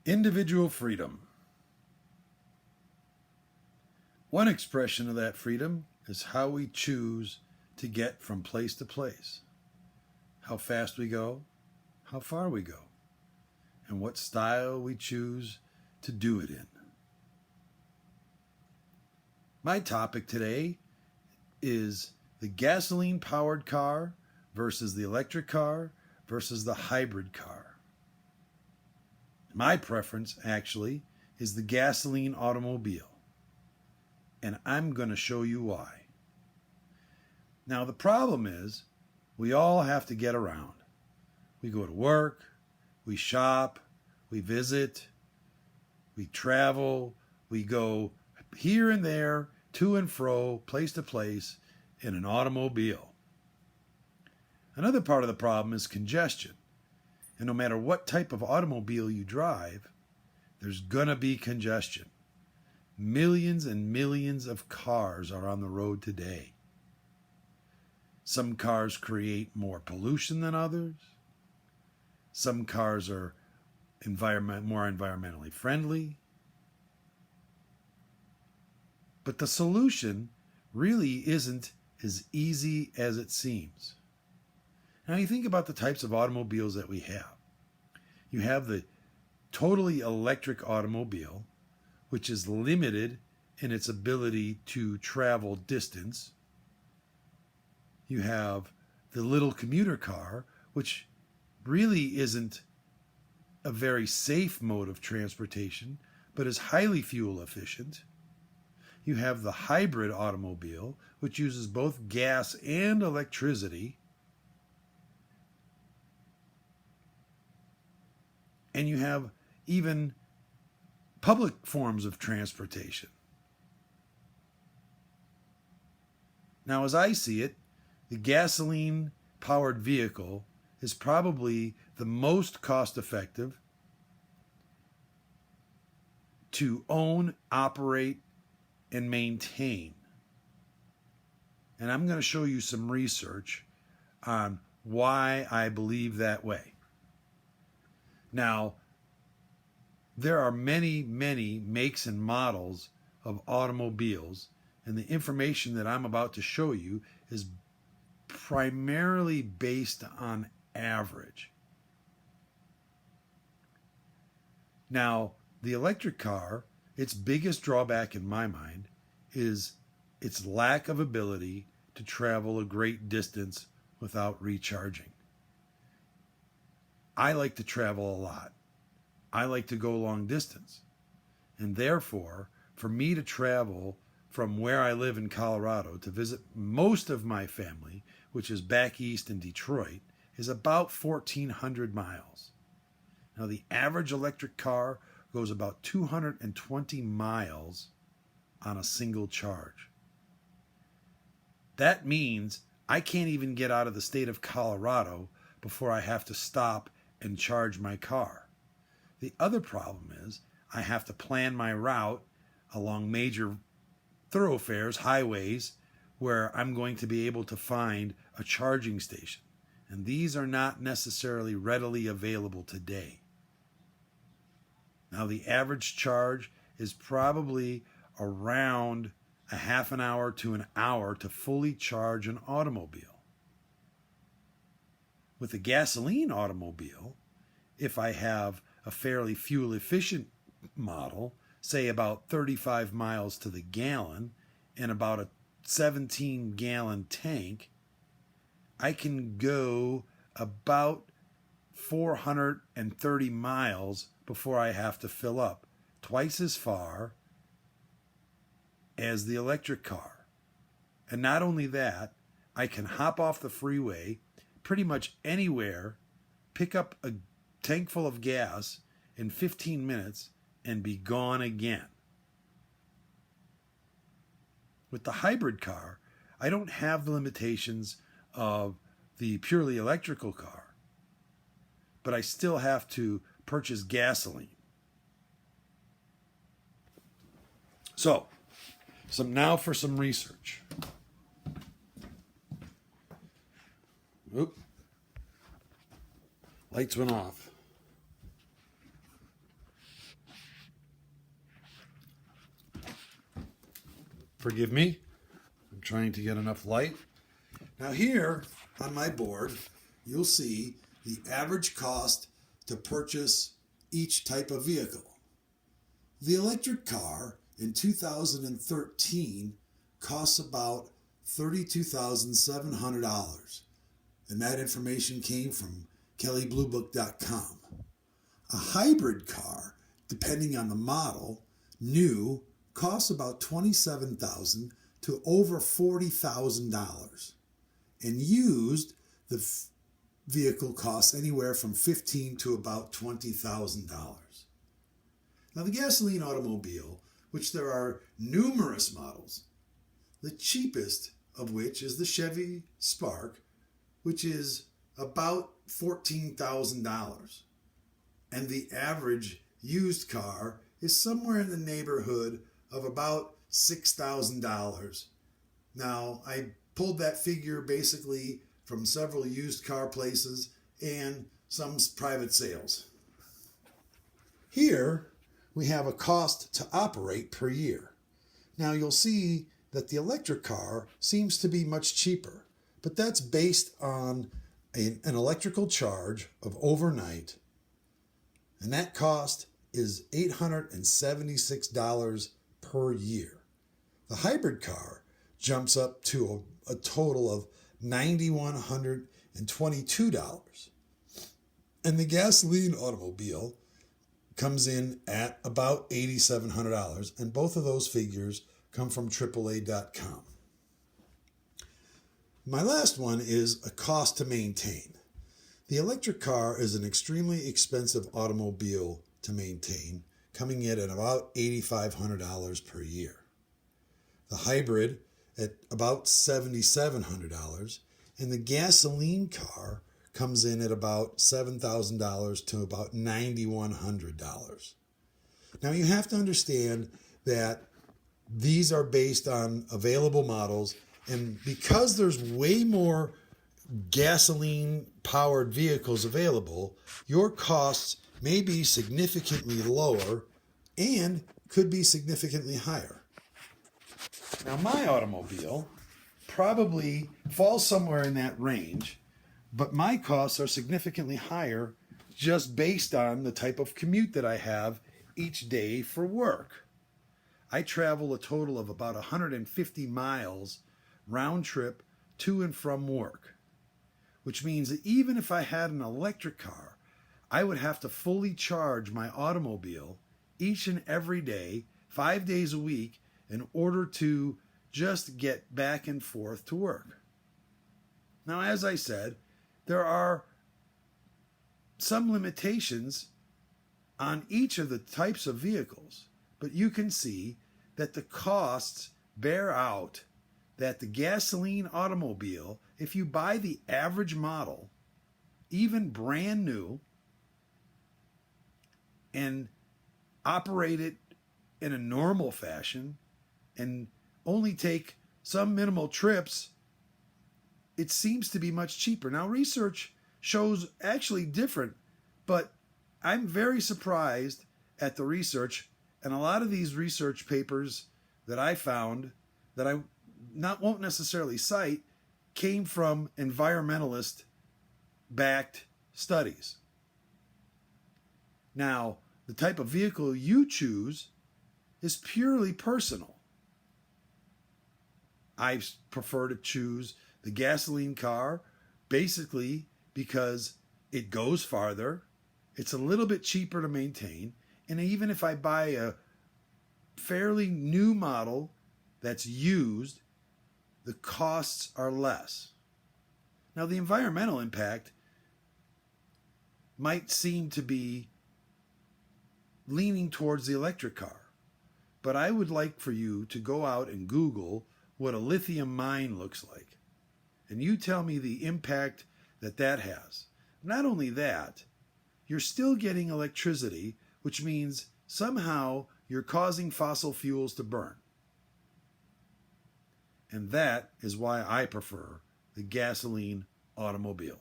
Individual freedom. One expression of that freedom is how we choose to get from place to place. How fast we go, how far we go, and what style we choose to do it in. My topic today is the gasoline-powered car versus the electric car versus the hybrid car. My preference, actually, is the gasoline automobile, and I'm going to show you why. Now, the problem is, we all have to get around. We go to work, we shop, we visit, we travel, we go here and there, to and fro, place to place, in an automobile. Another part of the problem is congestion. And no matter what type of automobile you drive, there's going to be congestion. Millions and millions of cars are on the road today. Some cars create more pollution than others. Some cars are more environmentally friendly. But the solution really isn't as easy as it seems. Now you think about the types of automobiles that we have. You have the totally electric automobile, which is limited in its ability to travel distance. You have the little commuter car, which really isn't a very safe mode of transportation, but is highly fuel efficient. You have the hybrid automobile, which uses both gas and electricity. And you have even public forms of transportation. Now, as I see it, the gasoline-powered vehicle is probably the most cost-effective to own, operate, and maintain. And I'm going to show you some research on why I believe that way. Now, there are many, many makes and models of automobiles, and the information that I'm about to show you is primarily based on average. Now, the electric car, its biggest drawback in my mind is its lack of ability to travel a great distance without recharging. I like to travel a lot. I like to go long distance. And therefore, for me to travel from where I live in Colorado to visit most of my family, which is back east in Detroit, is about 1,400 miles. Now, the average electric car goes about 220 miles on a single charge. That means I can't even get out of the state of Colorado before I have to stop and charge my car. The other problem is I have to plan my route along major thoroughfares, highways, where I'm going to be able to find a charging station. And these are not necessarily readily available today. Now, the average charge is probably around a half an hour to an hour to fully charge an automobile. With a gasoline automobile, if I have a fairly fuel-efficient model, say about 35 miles to the gallon, and about a 17-gallon tank, I can go about 430 miles before I have to fill up, twice as far as the electric car. And not only that, I can hop off the freeway pretty much anywhere, pick up a tank full of gas in 15 minutes, and be gone again. With the hybrid car, I don't have the limitations of the purely electrical car, but I still have to purchase gasoline. So, now for some research. Oop. Lights went off. Forgive me. I'm trying to get enough light. Now here on my board, you'll see the average cost to purchase each type of vehicle. The electric car in 2013 costs about $32,700. And that information came from kellybluebook.com. A hybrid car, depending on the model, new, costs about $27,000 to over $40,000. And used, the vehicle costs anywhere from $15,000 to about $20,000. Now the gasoline automobile, which there are numerous models, the cheapest of which is the Chevy Spark, which is about $14,000. And the average used car is somewhere in the neighborhood of about $6,000. Now, I pulled that figure basically from several used car places and some private sales. Here, we have a cost to operate per year. Now, you'll see that the electric car seems to be much cheaper, but that's based on an electrical charge of overnight, and that cost is $876 per year. The hybrid car jumps up to a total of $9,122, and the gasoline automobile comes in at about $8,700, and both of those figures come from AAA.com. My last one is a cost to maintain. The electric car is an extremely expensive automobile to maintain, coming in at about $8,500 per year. The hybrid at about $7,700, and the gasoline car comes in at about $7,000 to about $9,100. Now you have to understand that these are based on available models, and because there's way more gasoline-powered vehicles available, your costs may be significantly lower and could be significantly higher. Now, my automobile probably falls somewhere in that range, but my costs are significantly higher just based on the type of commute that I have each day for work. I travel a total of about 150 miles round trip to and from work, which means that even if I had an electric car, I would have to fully charge my automobile each and every day, 5 days a week, in order to just get back and forth to work. Now, as I said, there are some limitations on each of the types of vehicles, but you can see that the costs bear out that the gasoline automobile, if you buy the average model, even brand new, and operate it in a normal fashion and only take some minimal trips, it seems to be much cheaper. Now, research shows actually different, but I'm very surprised at the research, and a lot of these research papers that I found that I won't necessarily cite came from environmentalist-backed studies. Now, the type of vehicle you choose is purely personal. I prefer to choose the gasoline car basically because it goes farther, it's a little bit cheaper to maintain, and even if I buy a fairly new model that's used, the costs are less. Now, the environmental impact might seem to be leaning towards the electric car, but I would like for you to go out and Google what a lithium mine looks like, and you tell me the impact that that has. Not only that, you're still getting electricity, which means somehow you're causing fossil fuels to burn. And that is why I prefer the gasoline automobile.